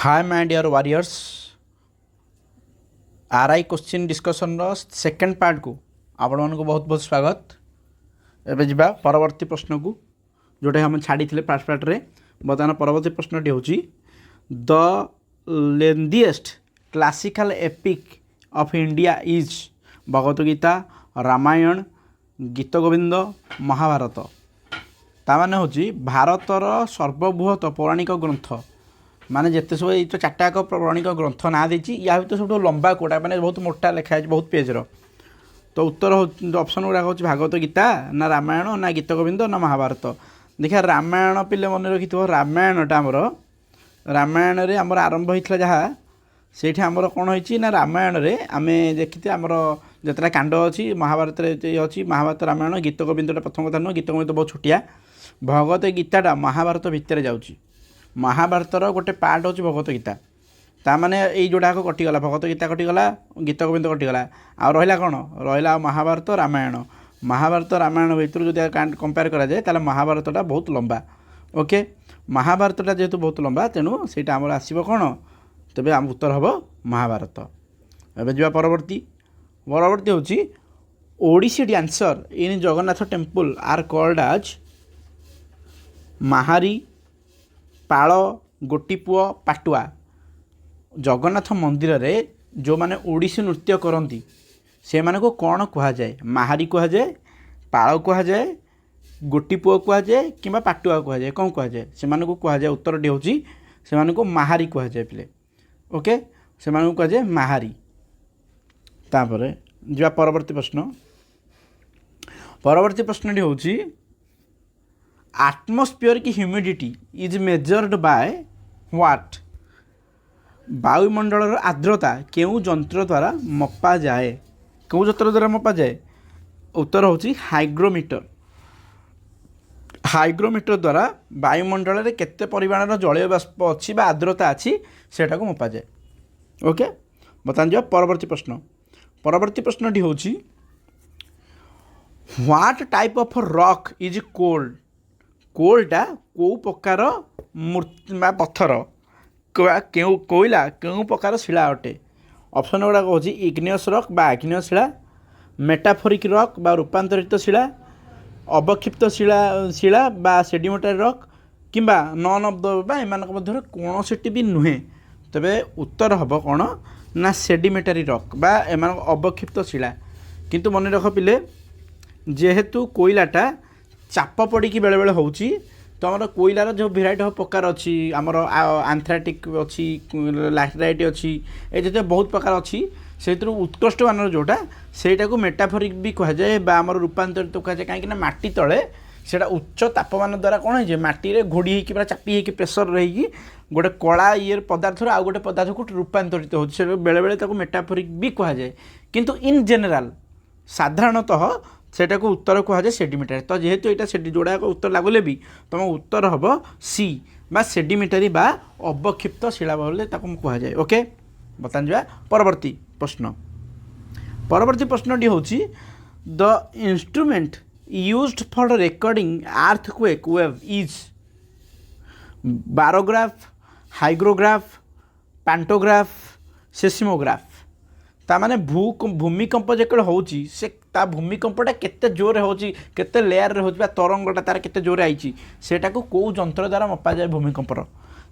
Hi my dear warriors RI question discussion second part को आपण मानक बहुत बहुत स्वागत। एबे जिबा परवर्ती प्रश्न को जोटा हम छाड़ी फास्ट पार्ट रे। बर्तमान परवर्ती प्रश्नटी होची the lengthiest classical epic of India is Bhagavad Gita, Ramayana, Gita Govinda, Mahabharat. ताने होची भारतर सर्वबृहत पौराणिक ग्रंथ माने जिते सब ये चार्टाक पौराणिक ग्रंथ ना देती या भर सब लंबा कोटा मैंने बहुत मोटा लिखा है बहुत पेजर। तो उत्तर ऑप्शन गुड़ा हूँ भागवत गीता ना रामायण ना गीत गोविंद ना महाभारत। देखिए रामायण पिले मन रखि रामायणटा आमर रामायण रे आमर आरंभ होता जहाँ से आमर कौन होती ना रामायण रे आम देखी आमर जितना कांड अच्छी महाभारत अच्छी महाभारत रामायण गीत गोविंद प्रथम कथा नुह। गीत गोविंद बहुत छोटिया। भगवत गीताटा महाभारत भितर जाऊँगी। महाभारतर गोटे पार्ट होची भगवत गीता। ताने यही जोड़ाक कटिगला भगवत गीता कटिगला गीत गोविंद कटिगला आ रहा कौन रहा महाभारत रामायण। महाभारत रामायण भर जो कंपेयर करा जाए ताले महाभारतटा बहुत लंबा। ओके महाभारतटा जेहेतु बहुत लंबा तेणु से आसो कौन तेज आम उत्तर हम महाभारत। एवं जा परवर्ती परवर्ती हूँ Odissi dancer in Jagannath temple are called as Mahari, पाଳ, गोटीपुଅ, Patua. Jagannath मंदिर रे जो माने ओडिसी नृत्य करती से माने को कौन कह जाए? महारी कह जाए, पाଳ कह जाए, गोटीपुଅ कह जाए कि पाटुआ कह जाए कौन कह जाए? से माने को कह जाए उत्तर होची से माने को महारी कह जाए पिले। ओके से माने को कह जाए महारी। तापर जा परवर्ती प्रश्न। परवर्ती प्रश्नटी होची एटमॉस्फेयर की humidity is measured by what? वायुमंडल आर्द्रता केउ जंत्र द्वारा मपा जाए? केउ जंत्र द्वारा मपा जाए? उत्तर होची हाइग्रोमीटर। हाइग्रोमीटर द्वारा वायुमंडल रे केते परिमाणर जलीय बाष्प अच्छी बा आर्द्रता अच्छी सेटा को मपा जाए। ओके बता जा परवर्ती प्रश्न। परवर्ती प्रश्नटी होची what type of rock is coal? कोलटा कौ प्रकार पत्थर क्यों कोईला क्यों प्रकार शिला अटे? ऑप्शन गुड़ाक हूँ इग्नियस रॉक बा आग्नेय शिला, मेटाफोरिक रॉक बा रूपांतरित शिला, अवक्षिप्त शिला शिला बा सेडिमेंटरी रॉक किंबा नन ऑफ द एम कौन सी भी नुहे। तबे उत्तर हम कौन ना सेडिमेंटरी रॉक बा एम अवक्षिप्त शिला। किंतु मन रख पिले जेहेतु कोईलाटा चाप पड़ी बेले बेले होची तो आम कोईलार जो भेराइटी ऑफ प्रकार अच्छी आमर आंथ्राटिक अच्छी लैटेराइट अच्छी ये जो बहुत प्रकार अच्छी से उत्कृष्ट मान जोटा सेटा को मेटाफोरिक भी कह जाए बा आमर रूपांतरित कह जाए कहीं माटी तले सेटा उच्च तापमान द्वारा कौन है माटी रे घोड़ी होकर चापी होकर प्रेसर रही गोटे कला ये पदार्थ आउ गोटे पदार्थ को रूपांतरित हो बेले बेले मेटाफोरिक भी कह जाए। किंतु इन जेनेल साधारणतः सेटा को उत्तर कह जाए सेडिमेंटरी। तो जेहेतु यहाँ जोड़ा उत्तर लगले भी तुम उत्तर हम सी बा सेडिमेंटरी बा अवक्षिप्त शिला बोले कह जाए। ओके बता जा परवर्ती प्रश्न। परवर्ती प्रश्नटी हूँ the instrument used for recording earthquake wave is barograph, hygrograph, pantograph, seismograph. ताने भूमिकंप जो होची से ता भूमिकंपटा केते जोर होची केते लेयर रे होची तरंगटा तार केते जोर आईची सेटा को कौ जंत्र द्वारा मपा जाए भूमिकंपर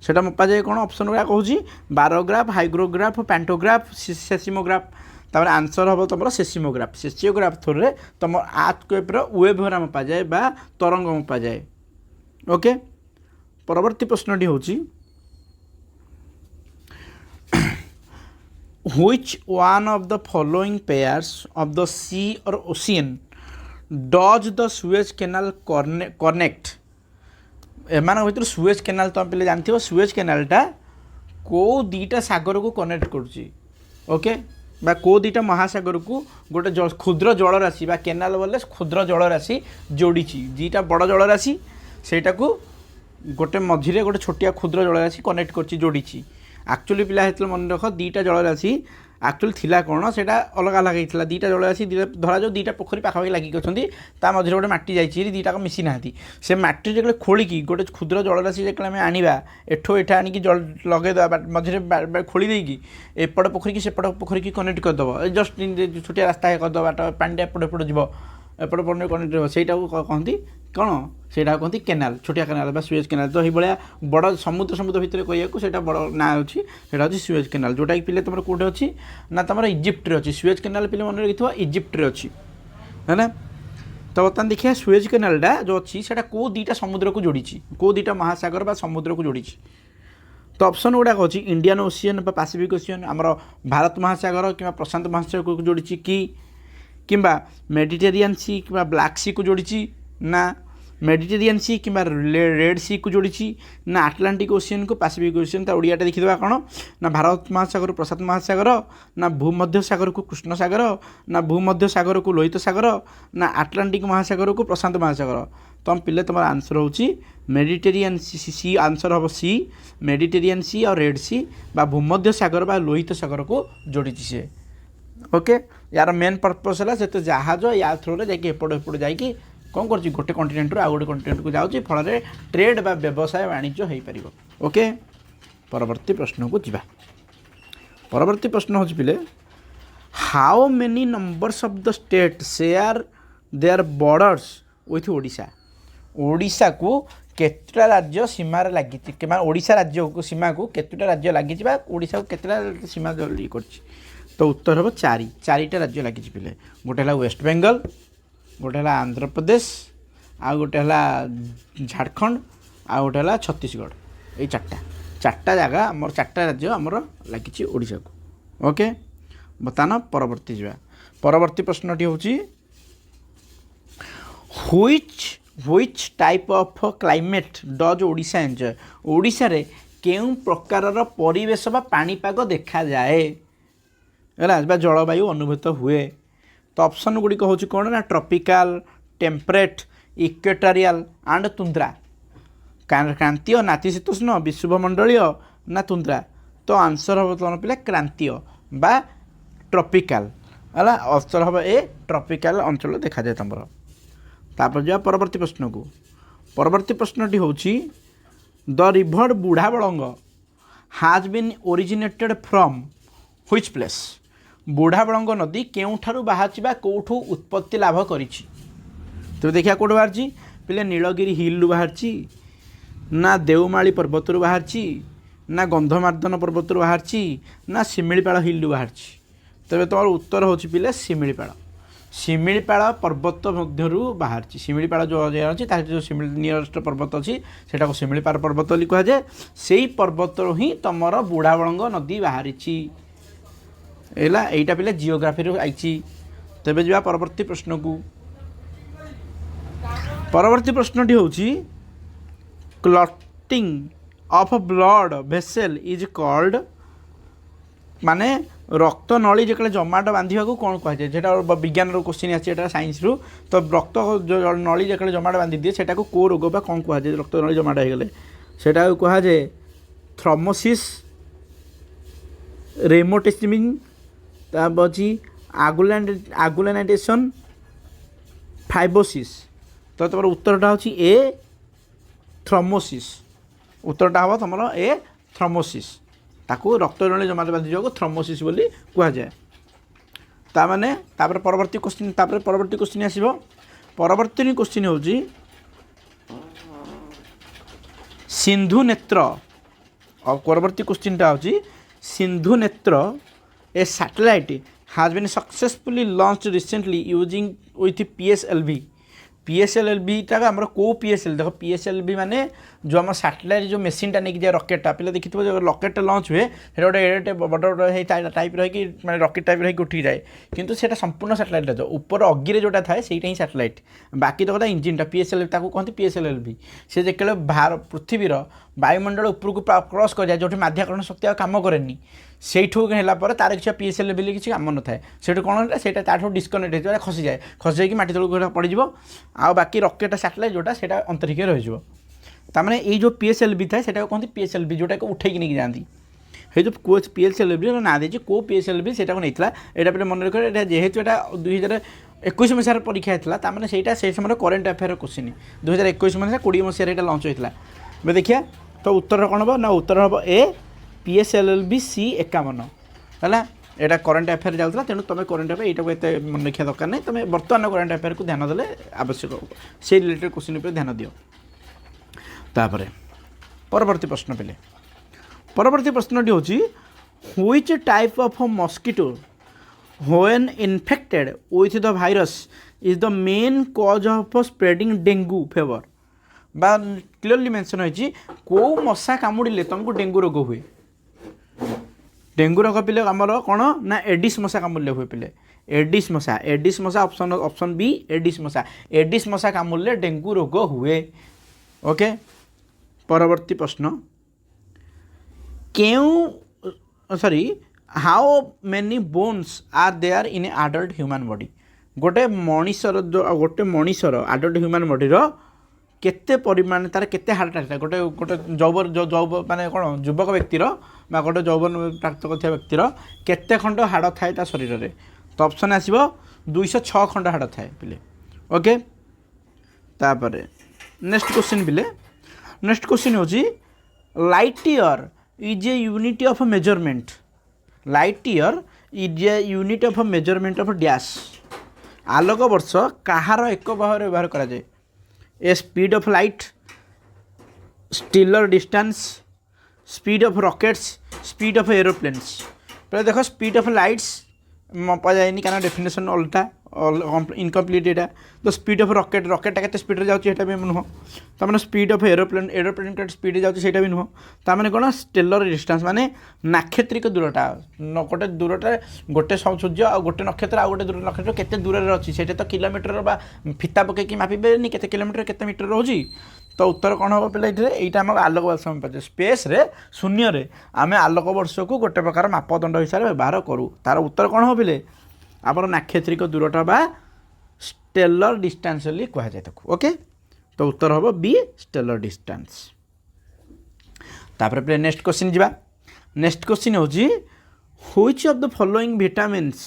सेटा मपा जाए कौन? ऑप्शन गुड़ा कहूँ बारोग्राफ, हाइग्रोग्राफ, पैंटोग्राफ, सेस्मोग्राफ। तापर आंसर हम तुम सेस्मोग्राफ। सेस्मोग्राफ थ्रू तुम अर्थक्वेक वेव हरा मपा जाए बा तरंग मपा जाए। ओके परवर्ती प्रश्नटी होची Which one of the following pairs of the sea or ocean does the Suez Canal connect? एमान भर सुएज केनाल तुम पे जानते सुएज केनालटा कौ दीटा सागर को कनेक्ट करुच्ची। ओके बा कौ दीटा महासागर को गोटे क्षुद्र जलराशि बा केनाल बोले क्षुद्र जलराशि जोड़ी दीटा बड़ जलराशि सेटा को गोटे मझिरे गोटे छोटिया क्षुद्र जलराशि कनेक्ट कर जोड़ी। एक्चुअली पिला मन रख दीटा जलराशि ଆକ୍ଚୁଆଲି ଥିଲା କ'ଣ ସେଇଟା ଅଲଗା ଅଲଗା ହେଇଥିଲା ଦୁଇଟା ଜଳରାଶି ଧରାଯାଉ ଦୁଇଟା ପୋଖରୀ ପାଖାପାଖି ଲାଗିକି ଅଛନ୍ତି ତା ମଝିରେ ଗୋଟେ ମାଟି ଯାଇଛି ଦୁଇଟାକ ମିଶି ନାହାନ୍ତି ସେ ମାଟି ଯେତେବେଳେ ଖୋଳିକି ଗୋଟେ କ୍ଷୁଦ୍ର ଜଳରାଶି ଯେତେବେଳେ ଆମେ ଆଣିବା ଏଠୁ ଏଠା ଆଣିକି ଲଗେଇଦେବା ମଝିରେ ଖୋଳି ଦେଇକି ଏପଟ ପୋଖରୀକି ସେପଟ ପୋଖରୀକି କନେକ୍ଟ କରିଦେବ ଜଷ୍ଟ ଛୋଟିଆ ରାସ୍ତା କରିଦେବ ବାଟ ପାଣିଟା ଏପଟ ଏପଟ ଯିବ ଏପଟ ପଟେ କନେକ୍ଟ ହେବ ସେଇଟାକୁ କହନ୍ତି କ'ଣ ସେଇଟା କହନ୍ତି କେନାଲ ଛୋଟିଆ କେନାଲ ବା ସୁଏଜ୍ କେନାଲ ତ ଏଇଭଳିଆ ବଡ଼ ସମୁଦ୍ର ଭିତରେ କହିବାକୁ ସେଇଟା ବଡ଼ ନାଁ ଅଛି ସେଇଟା ହେଉଛି ସୁଏଜ୍ କେନାଲ ଯେଉଁଟାକି ପିଲେ ତୁମର କେଉଁଠି ଅଛି ନା ତୁମର ଇଜିପ୍ଟରେ ଅଛି ସୁଏଜ୍ କେନାଲ ପିଲେ ମନେ ରଖିଥିବ ଇଜିପ୍ଟରେ ଅଛି ହେଲା ତ ବର୍ତ୍ତମାନ ଦେଖିବା ସୁଏଜ୍ କେନାଲଟା ଯେଉଁ ଅଛି ସେଇଟା କେଉଁ ଦୁଇଟା ସମୁଦ୍ରକୁ ଯୋଡ଼ିଛି କେଉଁ ଦୁଇଟା ମହାସାଗର ବା ସମୁଦ୍ରକୁ ଯୋଡ଼ିଛି ତ ଅପସନ୍ ଗୁଡ଼ାକ ଅଛି ଇଣ୍ଡିଆନ୍ ଓସିଆନ୍ ବା ପାସିଫିକ୍ ଓସିଆନ୍ ଆମର ଭାରତ ମହାସାଗର କିମ୍ବା ପ୍ରଶାନ୍ତ ମହାସାଗରକୁ ଯୋଡ଼ିଛି କିମ୍ବା ମେଡିଟେରିଆନ୍ ସି କିମ୍ବା ବ୍ଲାକ୍ ସିକୁ ଯୋଡ଼ିଛି ନା ମେଡିଟେରିଆନ୍ ସି କିମ୍ବା ରେଡ୍ ସିକୁ ଯୋଡ଼ିଛି ନା ଆଟଲାଣ୍ଟିକ୍ ଓସିଆନ୍କୁ ପାସିଫିକ୍ ଓସିଆନ୍ ତା ଓଡ଼ିଆଟା ଦେଖିଦେବା କ'ଣ ନା ଭାରତ ମହାସାଗର ପ୍ରଶାନ୍ତ ମହାସାଗର ନା ଭୂମଧ୍ୟ ସାଗରକୁ କୃଷ୍ଣ ସାଗର ନା ଭୂମଧ୍ୟ ସାଗରକୁ ଲୋହିତ ସାଗର ନା ଆଟଲାଣ୍ଟିକ୍ ମହାସାଗରକୁ ପ୍ରଶାନ୍ତ ମହାସାଗର ତମ ପିଲେ ତୁମର ଆନ୍ସର୍ ହେଉଛି ମେଡିଟେରିଆନ୍ ସି ଆନ୍ସର୍ ହେବ ସି ମେଡିଟେରିଆନ୍ ସି ଆଉ ରେଡ୍ ସି ବା ଭୂମଧ୍ୟ ସାଗର ବା ଲୋହିତ ସାଗରକୁ ଯୋଡ଼ିଛି ସେ ଓକେ ୟାର ମେନ୍ ପର୍ପସ୍ ହେଲା ସେତେ ଜାହାଜ ୟା ଥ୍ରୋରେ ଯାଇକି ଏପଟ ଯାଇକି କ'ଣ କରୁଛି ଗୋଟେ କଣ୍ଟିନେଣ୍ଟରୁ ଆଉ ଗୋଟେ କଣ୍ଟିନେଣ୍ଟକୁ ଯାଉଛି ଫଳରେ ଟ୍ରେଡ୍ ବା ବ୍ୟବସାୟ ବାଣିଜ୍ୟ ହୋଇପାରିବ ଓକେ ପରବର୍ତ୍ତୀ ପ୍ରଶ୍ନକୁ ଯିବା ପରବର୍ତ୍ତୀ ପ୍ରଶ୍ନ ହେଉଛି ପିଲେ how many numbers of the state share their borders with Odisha ଓଡ଼ିଶାକୁ କେତେଟା ରାଜ୍ୟ ସୀମାରେ ଲାଗିଛି କିମ୍ବା ଓଡ଼ିଶା ରାଜ୍ୟକୁ ସୀମାକୁ କେତେଟା ରାଜ୍ୟ ଲାଗିଛି ବା ଓଡ଼ିଶାକୁ କେତେଟା ସୀମା କରିଛି ତ ଉତ୍ତର ହେବ ଚାରିଟା ରାଜ୍ୟ ଲାଗିଛି ପିଲେ ଗୋଟେ ହେଲା ୱେଷ୍ଟବେଙ୍ଗଲ ଗୋଟେ ହେଲା ଆନ୍ଧ୍ରପ୍ରଦେଶ ଆଉ ଗୋଟେ ହେଲା ଝାଡ଼ଖଣ୍ଡ ଆଉ ଗୋଟେ ହେଲା ଛତିଶଗଡ଼ ଏଇ ଚାରିଟା ଜାଗା ଆମର ଚାରିଟା ରାଜ୍ୟ ଆମର ଲାଗିଛି ଓଡ଼ିଶାକୁ ଓକେ ବର୍ତ୍ତମାନ ପରବର୍ତ୍ତୀ ଯିବା ପରବର୍ତ୍ତୀ ପ୍ରଶ୍ନଟି ହେଉଛି which type of climate does Odisha enjoy ଓଡ଼ିଶାରେ କେଉଁ ପ୍ରକାରର ପରିବେଶ ବା ପାଣିପାଗ ଦେଖାଯାଏ ହେଲା ବା ଜଳବାୟୁ ଅନୁଭୂତ ହୁଏ ତ ଅପସନ୍ ଗୁଡ଼ିକ ହେଉଛି କ'ଣ ନା tropical temperate equatorial and tundra କ୍ରାନ୍ତୀୟ ନାତିଶୀତୋଷ୍ଣ ବିଷୁବମଣ୍ଡଳୀୟ ନା ତୁନ୍ଦ୍ରା ତ ଆନ୍ସର୍ ହେବ ତୁମ ପିଲା କ୍ରାନ୍ତୀୟ ବା ଟ୍ରପିକାଲ ହେଲା ଅପସନ୍ ହେବ ଏ ଟ୍ରପିକାଲ ଅଞ୍ଚଳ ଦେଖାଯାଏ ତୁମର ତାପରେ ଯିବା ପରବର୍ତ୍ତୀ ପ୍ରଶ୍ନକୁ ପରବର୍ତ୍ତୀ ପ୍ରଶ୍ନଟି ହେଉଛି the river Budhabalanga has been originated from which place Budhabalanga ନଦୀ କେଉଁଠାରୁ ବାହାରିଛି ବା କେଉଁଠୁ ଉତ୍ପତ୍ତି ଲାଭ କରିଛି ତେବେ ଦେଖିବା କେଉଁଠୁ ବାହାରିଛି ପିଲେ ନୀଳଗିରି ହିଲ୍ରୁ ବାହାରିଛି ନା ଦେଓମାଳି ପର୍ବତରୁ ବାହାରିଛି ନା ଗନ୍ଧମାର୍ଦ୍ଦନ ପର୍ବତରୁ ବାହାରିଛି ନା ଶିମିଳିପାଳ ହିଲ୍ରୁ ବାହାରିଛି ତେବେ ତୁମର ଉତ୍ତର ହେଉଛି ପିଲେ ଶିମିଳିପାଳ ପର୍ବତ ମଧ୍ୟରୁ ବାହାରିଛି ଶିମିଳିପାଳ ଯେଉଁ ଅଛି ତାର ଯେଉଁ ନିୟରେଷ୍ଟ ପର୍ବତ ଅଛି ସେଟାକୁ ଶିମିଳିପାଳ ପର୍ବତ ବୋଲି କୁହାଯାଏ ସେଇ ପର୍ବତରୁ ହିଁ ତୁମର ବୁଢ଼ାବଳଙ୍ଗ ନଦୀ ବାହାରିଛି ହେଲା ଏଇଟା ପିଲେ ଜିଓଗ୍ରାଫିରୁ ଆଇଛି ତେବେ ଯିବା ପରବର୍ତ୍ତୀ ପ୍ରଶ୍ନକୁ ପରବର୍ତ୍ତୀ ପ୍ରଶ୍ନଟି ହେଉଛି clotting of blood vessel is called ମାନେ ରକ୍ତ ନଳୀ ଯେତେବେଳେ ଜମାଟ ବାନ୍ଧିବାକୁ କ'ଣ କୁହାଯାଏ ସେଇଟା ବିଜ୍ଞାନର କୋଶ୍ଚିନ୍ ଆସିଛି ଏଇଟା ସାଇନ୍ସରୁ ତ ରକ୍ତ ନଳୀ ଯେତେବେଳେ ଜମାଟ ବାନ୍ଧିଦିଏ ସେଟାକୁ କେଉଁ ରୋଗ ବା କ'ଣ କୁହାଯାଏ ରକ୍ତ ନଳୀ ଜମାଟ ହେଇଗଲେ ସେଟାକୁ କୁହାଯାଏ ଥ୍ରମ୍ବୋସିସ୍ ରେମୋଟିସିମିଂ ତାପରେ ଅଛି ଆଗୁଲାନାଇଟେସନ୍ ଫାଇବୋସିସ୍ ତ ତୁମର ଉତ୍ତରଟା ହେଉଛି ଏ ଥ୍ରମ୍ବୋସିସ୍ ଉତ୍ତରଟା ହେବ ତୁମର ଏ ଥ୍ରମ୍ବୋସିସ୍ ତାକୁ ରକ୍ତ ନଳୀ ଜମାଟ ବାନ୍ଧିଯିବାକୁ ଥ୍ରମ୍ବୋସିସ୍ ବୋଲି କୁହାଯାଏ ତାପରେ ପରବର୍ତ୍ତୀ କୋଶ୍ଚିନ୍ ଆସିବ ପରବର୍ତ୍ତୀ କୋଶ୍ଚିନ୍ ହେଉଛି ସିନ୍ଧୁ ନେତ୍ର ପରବର୍ତ୍ତୀ କୋଶ୍ଚିନ୍ଟା ହେଉଛି ସିନ୍ଧୁ ନେତ୍ର a satellite has been successfully launched recently using with PSLV टा आम कौ PSL देख PSLV माने जो आम सैटेलाइट जो मेसीनटा नहीं जाए रकेटा पे देखी जो रकेट लॉन्च हुए गोटे बड़ टाइप रही मैं रकेट टाइप रही उठी जाए किंतु सेटा संपूर्ण सैटेलाइट जो ऊपर अगिरे जोटा थाए से ही सैटेलाइट बाकी तो इंजिनटा PSLV कहते PSLV से जो पृथ्वीर वायुमंडल उपरको क्रॉस कर जाए जो माध्याकरण शक्ति आ काम कैनि से तार किसी PSLV बोली किसी काम न थाए से कौन से डिस्कनेक्ट हो खसी जाए खसी जाए माटी तलक पड़ज आ बाकी रकेट सैटेलाइट जोटा से अंतरिक्ष रही तमें ये जो PSLV थाए कहते PSLV जोटा को उठे नहीं जाती ये जो PSLV ना देती कौ PSLV से नहीं यहाँ पे मन रखा जेहेतु यहाँ 2021 मसीहार परीक्षा होता है सहीटा से समय करेन्ट अफेयर क्वेश्चन 2021 मसीहा 20 मसीहार यहाँ लंच होता है देखिए तो उत्तर कौन हम ना उत्तर हम ए PSLV C 51 है यहाँ करेन्ट अफेयर जाऊँगा तेणु तुम करेन्ट अफेयर यहाँ एत मन रखा दरकार नहीं तुम बर्तमान करेन्ट अफेयर को ध्यान देले आवश्यक से रिलेटेड क्वेश्चन पर ध्यान दियो तापर परवर्ती प्रश्न पे परवर्ती प्रश्नटी हूँ which type of mosquito when infected with the virus is the main cause of spreading dengue favour बा क्लियरली मेंशन होती कौ मशा कामुड़े तुमको डेंगू रोग हुए डेंगू रोग पिले आमर कौन ना एडिस मशा कामुड़े हुए पिले एडिस मशा ऑप्शन बी एडिस मशा कामुड़े डेंगू रोग हुए ओके परवर्ती प्रश्न क्यों sorry how many bones are there in adult human body गोटे मनीषर जो गोटे मनीषर एडल्ट ह्यूमन बॉडी केते परिमाण तार केते हार्ट अटैक गोटे गोटे जौब माने कौन युवक व्यक्तिर बा गोटे जौवन प्राप्त कर व्यक्तिर केते खंड हाड़ थाए ता शरीर में तो ऑप्शन आसीबो 206 खंड हाड़ थाए पिले ओके तापर नेक्स्ट क्वेश्चन पिले नेक्स्ट क्वेश्चन होची light year is a unit of measurement light year is a unit of measurement of dash आलोक वर्ष कହାର एक भाव व्यवहार करा जाए A speed of light stellar distance speed of rockets speed of aeroplanes पहले देखो स्पीड ऑफ लाइट्स मपा जाएनी कारण डेफिनेशन उल्टा इनकम्प्लीट यहाँ तो स्पीड ऑफ रॉकेट रॉकेटा के स्पीड जाऊँगी भी नुह तमें स्पीड ऑफ एरोप्लेन एरोप्लेन के स्पीड जाऊँगी भी नुह तमें कौन स्टेलर डिस्टेंस माने नाक्षत्रिक दूरटा गोटे दूरटा गोटे सूर्य आ गोटे नक्षत्र आ गोटे दूर नक्षत्र केते दूर अच्छी से तो किलोमीटर बा फिता पकईकि मापिबेनि केते किलोमीटर केते मीटर रोची तो उत्तर कौन हम पे यहाँ आम आलोक वर्ष पाचे स्पेस रे शून्य रे आम आलोक वर्ष को गोटे प्रकार मापदंड हिसाब से व्यवहार करूँ तार उत्तर कौन हम पे आप नाक्षत्रिक दूरटा बा स्टेलर डिस्टेंस कह जाए ओके तो उत्तर हम बी स्टेलर डिस्टेंस तापर पे नेक्स्ट क्वेश्चन जा नेक्स्ट क्वेश्चन हूँ which of the following vitamins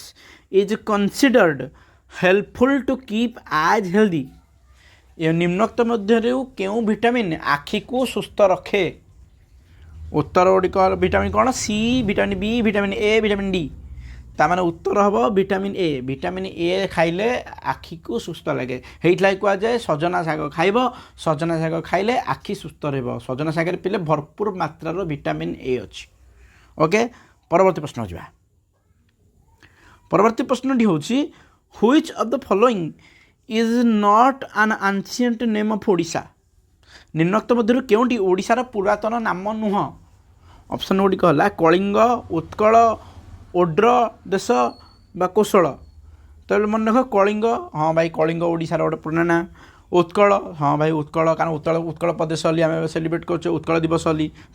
is considered helpful to keep eyes healthy ये निम्नोक्त मध्य क्यों विटामिन आखि को सुस्थ रखे उत्तर गुड़िक विटामिन कौन C vitamin B vitamin A vitamin D तार उत्तर हम विटामिन ए खाइले आखि को सुस्थ लगे हेइथला कह जाए सजना शाग खाइब सजना शाग खाइले आखि सुस्थ रहिबो सजना शाग पीले भरपूर मात्रार विटामिन ए अच्छी ओके परवर्ती प्रश्न हो परवर्ती प्रश्नटी हूँ which of the following is not an ancient name of Odisha निम्नोक्त मध्य केउंटी ओडिशार पुरातन नाम नुह ऑप्शन गुड़िक है कलिंग उत्कल ओड्र देश बा कोशल तो मन रख कलिंग हाँ भाई कलिंग ओडिशार गोटे पुराना ना उत्कल हाँ भाई उत्कल कारण उत्कल उत्कल प्रदेश आम सेलिब्रेट कर उत्कल दिवस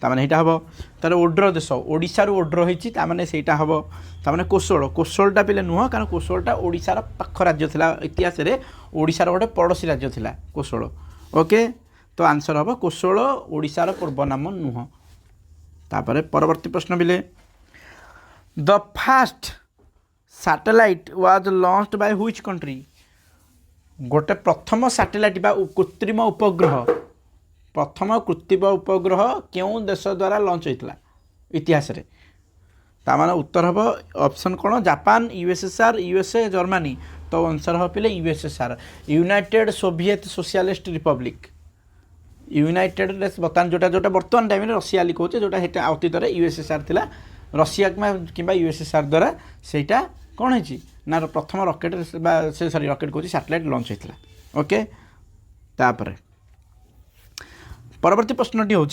ताने यहाँ हम तार ओड्र देश ओडिशार ओड्र होती सेटा हम ताने कोशल कोशलटा पे नुह कारण कोशलटा ओडिशार पाख राज्य था इतिहास रे ओडिशार गोटे पड़ोशी राज्य था कोशल ओके तो आंसर हम कोशल ओडिशार पूर्व नाम नुह तापर परवर्ती प्रश्न बिले the fast satellite was launched by which country गोटे प्रथम सैटेलाइट बा कृत्रिम उपग्रह प्रथम कृत्रिम उपग्रह क्यों देश द्वारा लॉन्च होता इतिहास रे तामान उत्तर हम ऑप्शन कौन जापान यूएसएसआर यूएसए जर्मनी तो आंसर हम पे USSR United Soviet socialist Republic United बर्तमान जोटा जोटा बर्तमान टाइम रशिया लिखोचे जोटा हेटा अतीत यूएसएसआर थिला रशिया कि यूएसएसआर द्वारा सेटा कौन है ना प्रथम रॉकेट से सॉरी रॉकेट कहूँ सैटेलाइट लॉन्च होता ओके तापर परवर्ती प्रश्नटी हूँ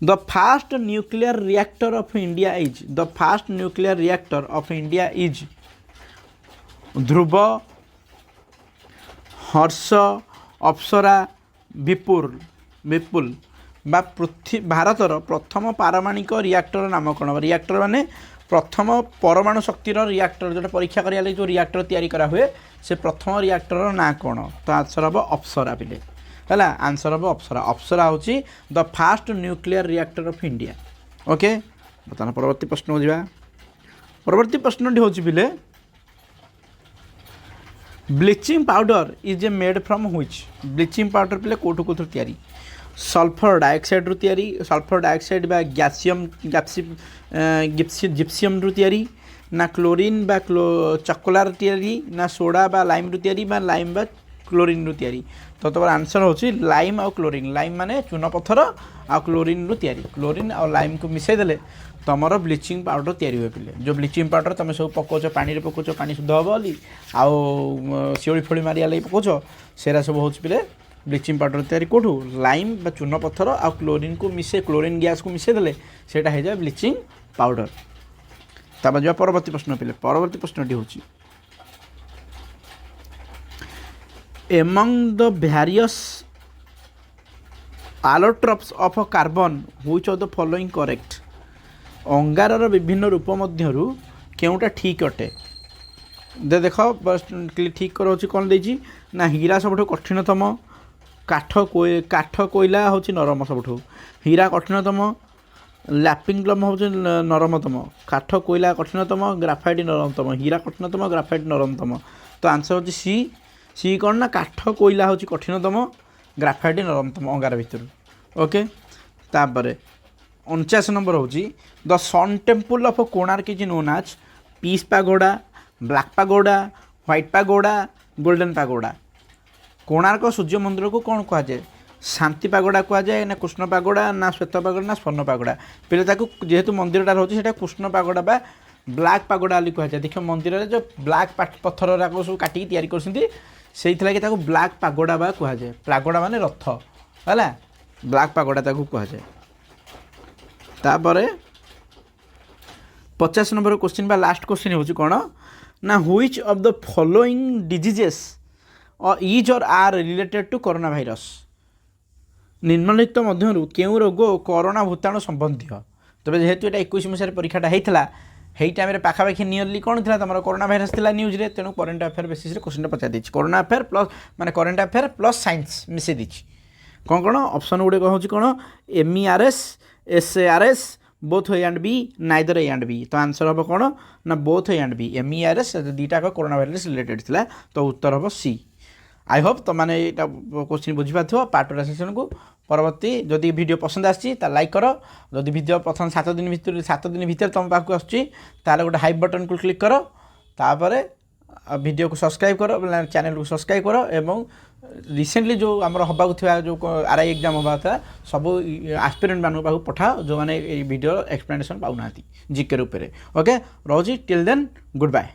the fast nuclear reactor of India is the fast nuclear reactor of India is Dhruv Harsh Apsara Vipul बा पृथ्वी भारतर प्रथम पारमाणिक रिएक्टर नाम कौन रिएक्टर माने प्रथम परमाणु शक्तिर रिएक्टर जो परीक्षा करा जो रिएक्टर तैयारी करा हुए से प्रथम रिएक्टर ना कौन तो आंसर हम अप्सरा पिले है आंसर हम अप्सरा अप्सरा हूँ the fast nuclear reactor of India okay बर्तमान परवर्ती प्रश्न को जा परवर्ती प्रश्न हूँ पिले bleaching powder is a made from which bleaching powder पिले कोठू कोठू तैयारी सल्फर डाइऑक्साइड रु तैयारी सल्फर डाइऑक्साइड बा गैसियम जिप्सियम रु तैयारी ना क्लोरीन बा चकोलार तैयारी ना सोडा बा लाइम रु तैयारी बा लाइम बा क्लोरीन रु तैयारी तो तुम आंसर होची लाइम और क्लोरीन लाइम माने चून पत्थर आ क्लोरीन रु तैयारी क्लोरीन और लाइम को मिसई देले तुमर ब्लीचिंग पाउडर तैयारी हुए पिले जो ब्लीचिंग पाउडर तुम सब पकाच पानी पकाच पानी शुद्ध हम बोली आउ शिओली फोड़ी मारिया लगी पकाच सेरा सब हो पिले ब्लीचिंग पाउडर तैयारी कौटू लाइम बा चून पत्थर आ क्लोरीन को मिसे क्लोरीन गैस को मिसई देले सेटा हो जाए ब्लीचिंग पाउडर तापर जो परवर्ती प्रश्न पिले परवर्ती प्रश्नटी होची among the various allotropes of a carbon which of the following correct अंगारर विभिन्न रूप मध्यरु केउटा ठीक अटे दे देख ठीक कर कौन देजी ना हीरा सबठो कठिनतम काठ कोईला हूँ नरम सबठो हीरा कठिनतम लैपिंग प्लम हूँ नरमतम काठ कोईला कठिनतम ग्राफाइट नरमतम हीरा कठिनतम ग्राफाइट नरमतम तो आंसर होची सी सी कौन ना काठ कोईला हूँ कठिनतम ग्राफाइट नरमतम अंगार भितर ओके तापर 49 नंबर हूँ the sun temple of Konark is known as peace pagoda black pagoda white pagoda golden pagoda Konark सूर्य मंदिर को कौन कह जाए शांति पागोडा कह जाए ना कृष्ण पागोडा ना श्वेत पागोडा ना स्वर्ण पागोडा पहले ताको जेहेतु मंदिरटा रोचे से कृष्ण पागोडा बा ब्लैक पागोडा बोली कह जाए देख मंदिर में जो ब्लैक पत्थर सब काटिक तैयारी कर ब्लैक पागोडा बा कह जाए पागोडा माने रथ है ब्लैक पागोडा ताको कह जाए तापर 50 नंबर क्वेश्चन बा लास्ट क्वेश्चन हूँ कौन ना which of the following diseases is or are related to corona virus निम्नलिखित मध्यरु केउं रोग कोरोना भूताणु संबंधी तबे जेहेतु एटा 21 मसीह परीक्षाटा होता है टाइम पाखापाखि नियरली कौन था तुम कोरोना भाइरस था न्यूज रे तेणु करेन्ट अफेयर बेसिस क्वेश्चन पचार दी कोरोना अफेयर प्लस माने करेन्ट अफेयर प्लस साइंस मिसे दी कौन कौन ऑप्शन गुड़े हूँ कौन MERS SARS both A and B neither A and B तो आंसर हम कौन ना both A and B MERS दुईटा कोरोना भाइरस रिलेटेड थिला तो उत्तर हम सी आई होप तो मैंने यहाँ क्वेश्चन बुझीपार पार्ट सेक्शन को परवर्ती जदि वीडियो पसंद आसी लाइक कर जदि वीडियो प्रथम 7 दिन भीतर तुम पाक आसुच्ची गोटे हाई बटन को क्लिक कर तापर वीडियो को सब्सक्राइब कर चैनल को सब्सक्राइब कर एवं रिसेंटली जो आमर हवा जो RI एग्जाम हवा था सब एस्पिरेंट मान पाक पठाओ जो मैंने वीडियो एक्सप्लेनेशन पाऊना जीके रूप में ओके रोजी टिल देन गुड बाय।